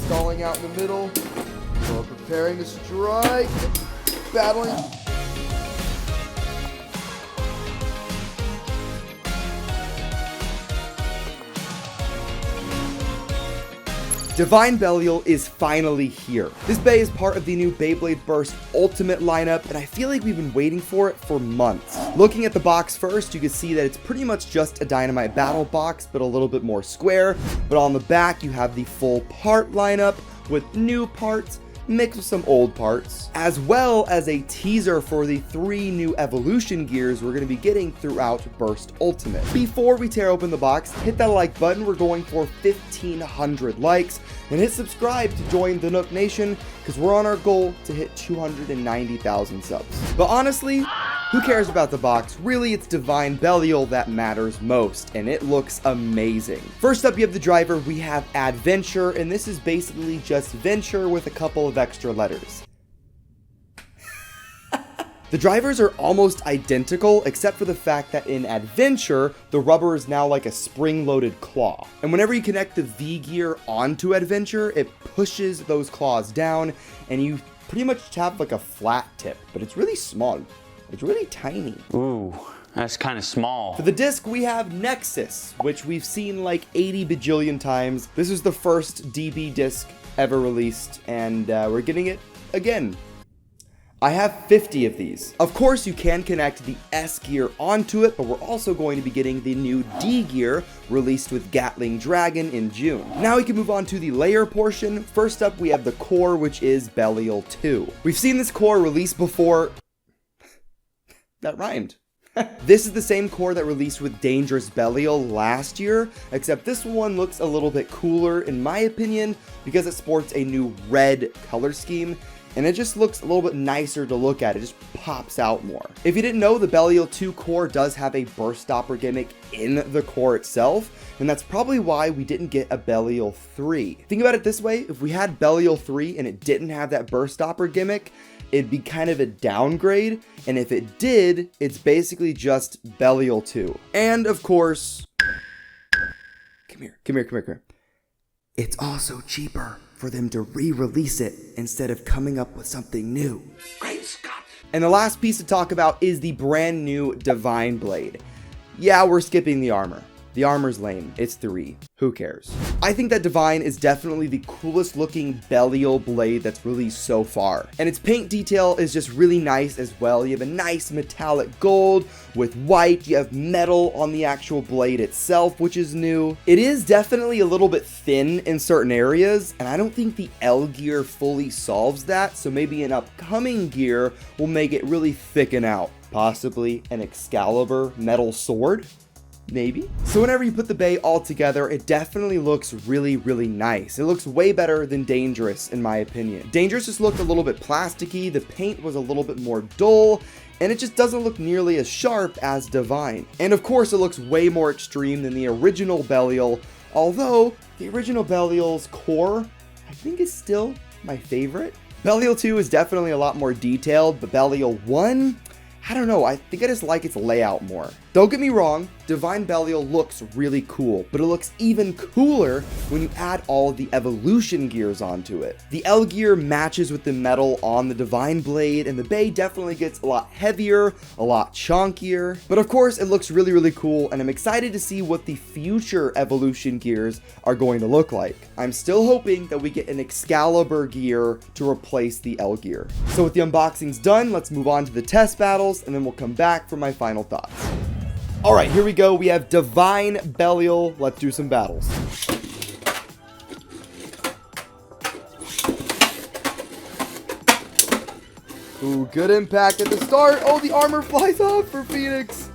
stalling out in the middle. We're preparing to strike. Battling. Divine Belial is finally here. This bay is part of the new Beyblade Burst Ultimate lineup, and I feel like we've been waiting for it for months. Looking at the box first, you can see that it's pretty much just a Dynamite Battle box, but a little bit more square. But on the back, you have the full part lineup with new parts, mixed with some old parts, as well as a teaser for the 3 new evolution gears we're going to be getting throughout Burst Ultimate. Before we tear open the box, hit that like button. We're going for 1,500 likes, and hit subscribe to join the Nuc Nation, because we're on our goal to hit 290,000 subs. But honestly, who cares about the box? Really, it's Divine Belial that matters most, and it looks amazing. First up, you have the driver. We have Adventure, and this is basically just Venture with a couple of extra letters. The drivers are almost identical, except for the fact that in Adventure, the rubber is now like a spring-loaded claw. And whenever you connect the V gear onto Adventure, it pushes those claws down, and you pretty much have like a flat tip, but it's really small. It's really tiny. Ooh, that's kind of small. For the disc, we have Nexus, which we've seen like 80 bajillion times. This is the first DB disc ever released, and we're getting it again. I have 50 of these. Of course, you can connect the S gear onto it, but we're also going to be getting the new D gear released with Gatling Dragon in June. Now we can move on to the layer portion. First up, we have the core, which is Belial 2. We've seen this core released before. That rhymed. This is the same core that released with Dangerous Belial last year, except this one looks a little bit cooler in my opinion because it sports a new red color scheme, and it just looks a little bit nicer to look at. It just pops out more. If you didn't know, the Belial 2 core does have a burst stopper gimmick in the core itself, and that's probably why we didn't get a Belial 3. Think about it this way, if we had Belial 3 and it didn't have that burst stopper gimmick, it'd be kind of a downgrade, and if it did, it's basically just Belial 2. And of course, come here. It's also cheaper for them to re-release it instead of coming up with something new. Great Scott! And the last piece to talk about is the brand new Divine Blade. Yeah, we're skipping the armor. The armor's lame. It's 3. Who cares? I think that Divine is definitely the coolest looking Belial blade that's released so far. And its paint detail is just really nice as well. You have a nice metallic gold with white. You have metal on the actual blade itself, which is new. It is definitely a little bit thin in certain areas, and I don't think the L gear fully solves that. So maybe an upcoming gear will make it really thicken out. Possibly an Excalibur metal sword? Maybe. So whenever you put the bay all together, it definitely looks really, really nice. It looks way better than Dangerous, in my opinion. Dangerous just looked a little bit plasticky, the paint was a little bit more dull, and it just doesn't look nearly as sharp as Divine. And of course, it looks way more extreme than the original Belial, although the original Belial's core, I think, is still my favorite. Belial 2 is definitely a lot more detailed, but Belial 1, I don't know, I think I just like its layout more. Don't get me wrong, Divine Belial looks really cool, but it looks even cooler when you add all of the evolution gears onto it. The L gear matches with the metal on the Divine Blade, and the bay definitely gets a lot heavier, a lot chunkier. But of course, it looks really, really cool, and I'm excited to see what the future evolution gears are going to look like. I'm still hoping that we get an Excalibur gear to replace the L gear. So with the unboxings done, let's move on to the test battles, and then we'll come back for my final thoughts. All right, here we go. We have Divine Belial. Let's do some battles. Ooh, good impact at the start. Oh, the armor flies off for Phoenix.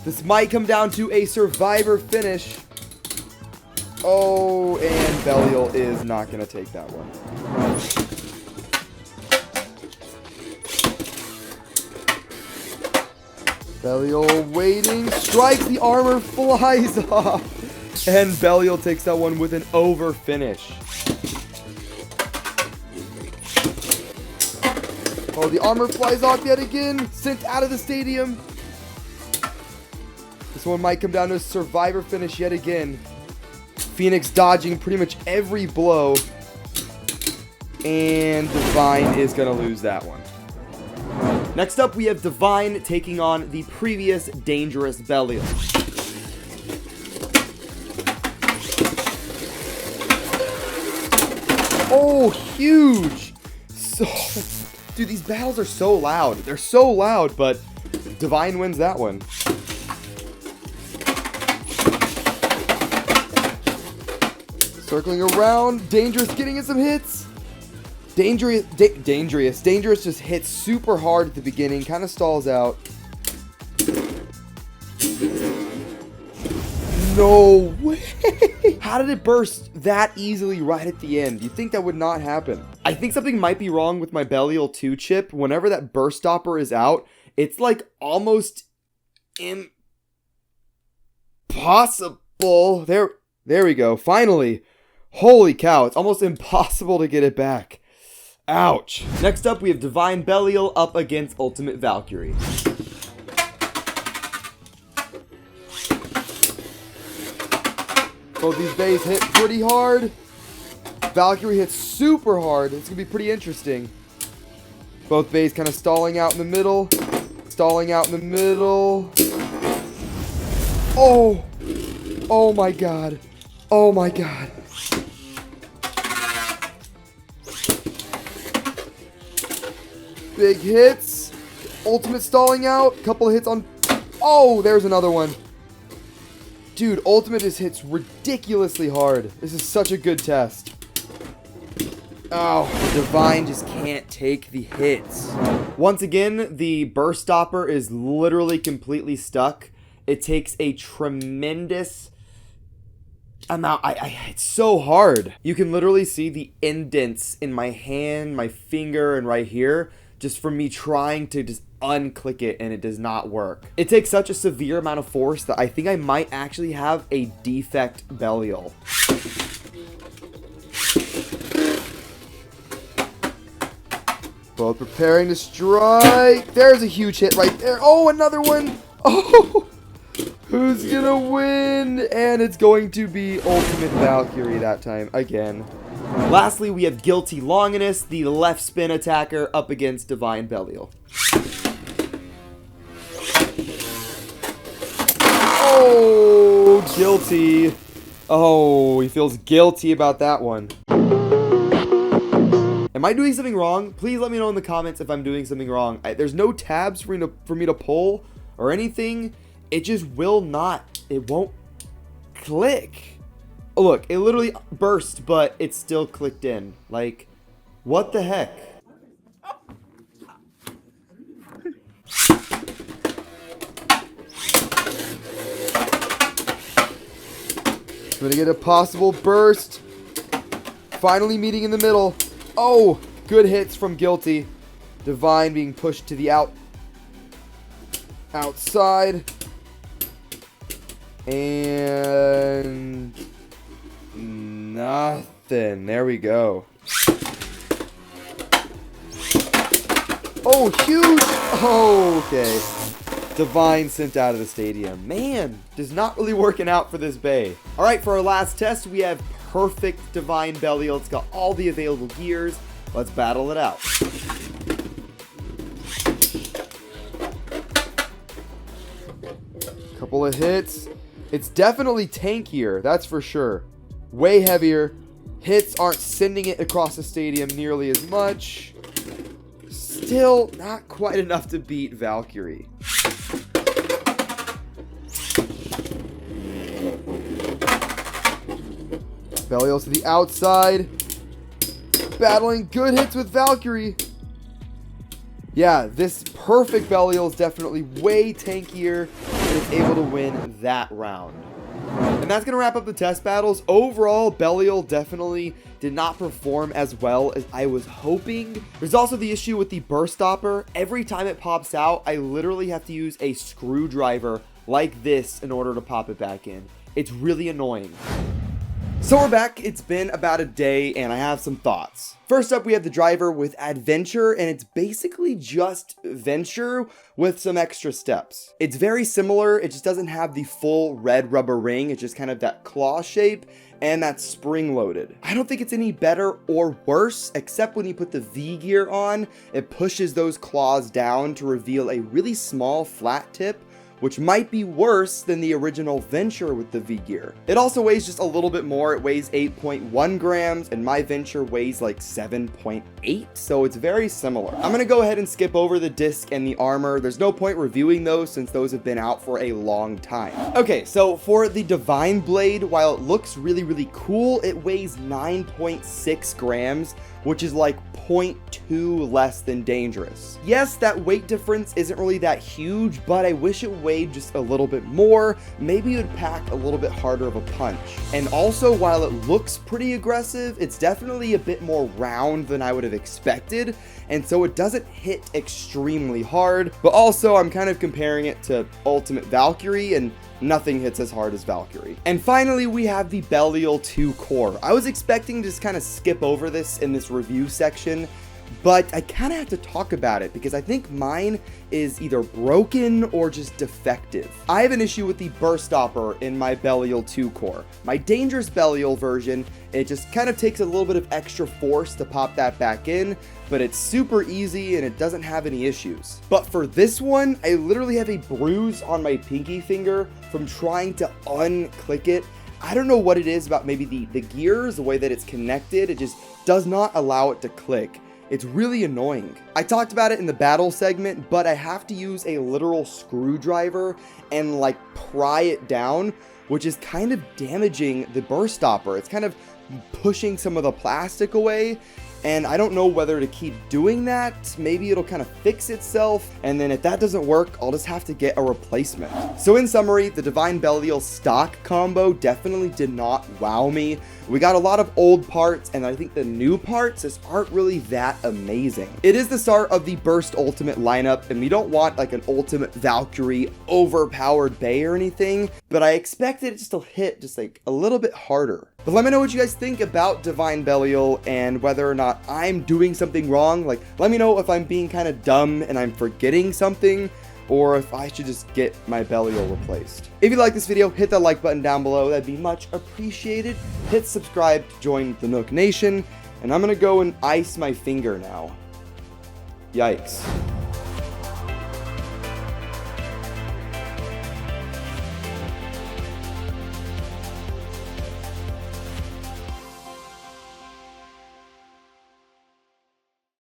This might come down to a survivor finish. Oh, and Belial is not going to take that one. Belial waiting, strikes, the armor flies off, and Belial takes that one with an over finish. Oh, the armor flies off yet again, sent out of the stadium. This one might come down to a survivor finish yet again. Phoenix dodging pretty much every blow. And Divine is going to lose that one. Next up, we have Divine taking on the previous Dangerous Belial. Oh, huge! So, dude, these battles are so loud. They're so loud, but Divine wins that one. Circling around, Dangerous getting in some hits. Dangerous just hits super hard at the beginning, kind of stalls out. No way! How did it burst that easily right at the end? You'd think that would not happen. I think something might be wrong with my Belial 2 chip. Whenever that burst stopper is out, it's like almost impossible. There we go. Finally. Holy cow, it's almost impossible to get it back. Ouch. Next up, we have Divine Belial up against Ultimate Valkyrie. Both these bays hit pretty hard. Valkyrie hits super hard. It's going to be pretty interesting. Both bays kind of stalling out in the middle. Stalling out in the middle. Oh! Oh my god. Oh my god. Big hits. Ultimate stalling out. Couple of hits on... Oh, there's another one. Dude, Ultimate just hits ridiculously hard. This is such a good test. Oh, Divine just can't take the hits. Once again, the burst stopper is literally completely stuck. It takes a tremendous amount. It's so hard. You can literally see the indents in my hand, my finger, and right here, just from me trying to just unclick it, and it does not work. It takes such a severe amount of force that I think I might actually have a defect Belial. Both preparing to strike. There's a huge hit right there. Oh, another one. Oh, who's gonna win? And it's going to be Ultimate Valkyrie that time again. Lastly, we have Guilty Longinus, the left spin attacker, up against Divine Belial. Oh, guilty. Oh, he feels guilty about that one. Am I doing something wrong? Please let me know in the comments if I'm doing something wrong. There's no tabs for me to pull or anything. It just will not. It won't click. Oh, look, it literally burst, but it's still clicked in. Like, what the heck? Gonna get a possible burst. Finally meeting in the middle. Oh, good hits from Guilty. Divine being pushed to the outside. And nothing. There we go. Oh, huge. Oh, okay. Divine sent out of the stadium. Man, just not really working out for this bay. All right, for our last test, we have perfect Divine Belial. It's got all the available gears. Let's battle it out. Couple of hits. It's definitely tankier, that's for sure. Way heavier. Hits aren't sending it across the stadium nearly as much. Still not quite enough to beat Valkyrie. Belial to the outside. Battling good hits with Valkyrie. Yeah, this perfect Belial is definitely way tankier and is able to win that round. And that's going to wrap up the test battles. Overall, Belial definitely did not perform as well as I was hoping. There's also the issue with the burst stopper. Every time it pops out, I literally have to use a screwdriver like this in order to pop it back in. It's really annoying. So we're back. It's been about a day and I have some thoughts. First up, we have the driver with Adventure, and it's basically just Venture with some extra steps. It's very similar. It just doesn't have the full red rubber ring. It's just kind of that claw shape, and that's spring-loaded. I don't think it's any better or worse, except when you put the V-gear on, it pushes those claws down to reveal a really small flat tip, which might be worse than the original Venture with the V-gear. It also weighs just a little bit more. It weighs 8.1 grams, and my Venture weighs like 7.8, so it's very similar. I'm gonna go ahead and skip over the disc and the armor. There's no point reviewing those since those have been out for a long time. Okay, so for the Divine Blade, while it looks really, really cool, it weighs 9.6 grams, which is like 0.2 less than dangerous. Yes, that weight difference isn't really that huge, but I wish it weighed just a little bit more. Maybe it would pack a little bit harder of a punch. And also, while it looks pretty aggressive, it's definitely a bit more round than I would have expected, and so it doesn't hit extremely hard. But also, I'm kind of comparing it to Ultimate Valkyrie, and nothing hits as hard as Valkyrie. And finally, we have the Belial 2 core. I was expecting to just kind of skip over this in this review section, but I kind of have to talk about it because I think mine is either broken or just defective. I have an issue with the burst stopper in my Belial 2 core. My dangerous Belial version, it just kind of takes a little bit of extra force to pop that back in, but it's super easy and it doesn't have any issues. But for this one, I literally have a bruise on my pinky finger from trying to unclick it. I don't know what it is about maybe the gears, the way that it's connected, it just does not allow it to click. It's really annoying. I talked about it in the battle segment, but I have to use a literal screwdriver and like pry it down, which is kind of damaging the burst stopper. It's kind of pushing some of the plastic away, and I don't know whether to keep doing that. Maybe it'll kind of fix itself, and then if that doesn't work, I'll just have to get a replacement. So in summary, the Divine Belial stock combo definitely did not wow me. We got a lot of old parts, and I think the new parts just aren't really that amazing. It is the start of the Burst Ultimate lineup, and we don't want like an Ultimate Valkyrie overpowered Bay or anything, but I expected it just to hit just like a little bit harder. But let me know what you guys think about Divine Belial and whether or not I'm doing something wrong. Like, let me know if I'm being kind of dumb and I'm forgetting something, or if I should just get my Belial replaced. If you like this video, hit that like button down below. That'd be much appreciated. Hit subscribe to join the Nuc Nation, and I'm gonna go and ice my finger now. Yikes.